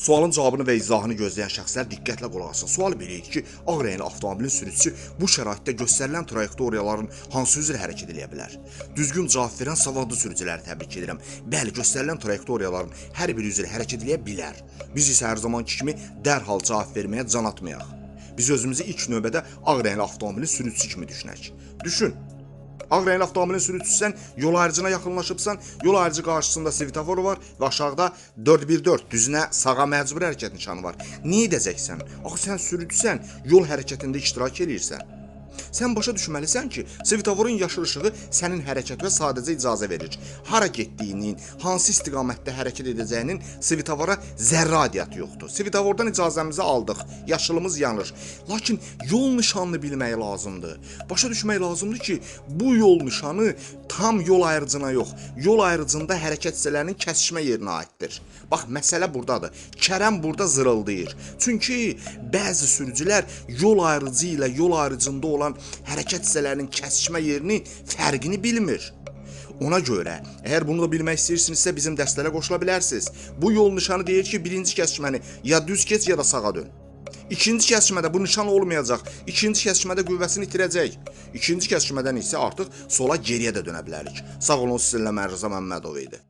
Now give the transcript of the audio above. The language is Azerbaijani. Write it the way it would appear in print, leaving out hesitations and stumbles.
Sualın cavabını və izahını gözləyən şəxslər diqqətlə qulaq asın. Sual belə idi ki, ağ rəngli avtomobilin sürücüsü bu şəraitdə göstərilən trayektoriyaların hansı üzrə hərəkət edə bilər? Düzgün cavab verən savadlı sürücüləri təbrik edirəm. Bəli, göstərilən trayektoriyaların hər bir üzrə hərəkət edə bilər. Biz isə hər zamanki kimi dərhal cavab verməyə can atmayaq. Biz özümüzü ilk növbədə ağ rəngli avtomobilin sürücüsü kimi düşünək. Düşün. Ağ rəngli avtomobilin sürücüsüsən, yol ayrıcına yaxınlaşıbsan, yol ayrıcı qarşısında svetofor var və aşağıda 414 düzünə sağa məcbur hərəkət nişanı var. Nə edəcəksən? Axı sən sürücüsən, yol hərəkətində iştirak edirsən. Sən başa düşməlisən ki, svetoforun yaşıl işığı sənin hərəkətinə sadəcə icazə verir. Hara getdiyinin, hansı istiqamətdə hərəkət edəcəyinin svetovora zərrə aidiyyatı yoxdur. Svetofordan icazəmizi aldıq, yaşılımız yanır. Lakin yol nişanını bilmək lazımdır. Başa düşmək lazımdır ki, bu yol nişanı tam yol ayrıcına yox, yol ayrıcında hərəkət hissələrinin kəsişmə yerinə aiddir. Bax, məsələ buradadır. Kərəm burada zırıldayır. Çünki bəzi sürücülər yol ayrıcı ilə yol ayrıcında olan hərəkət hissələrinin kəsişmə yerini, fərqini bilmir. Ona görə, əgər bunu da bilmək istəyirsinizsə bizim dəstələrə qoşula bilərsiniz. Bu yol nişanı deyir ki, birinci kəsişməni ya düz keç ya da sağa dön. İkinci kəsişmədə bu nişan olmayacaq. İkinci kəsişmədə qüvvəsini itirəcək. İkinci kəsişmədən isə artıq sola geriyə də dönə bilərik. Sağ olun, sizinlə Mərrəza Məmmədov idi.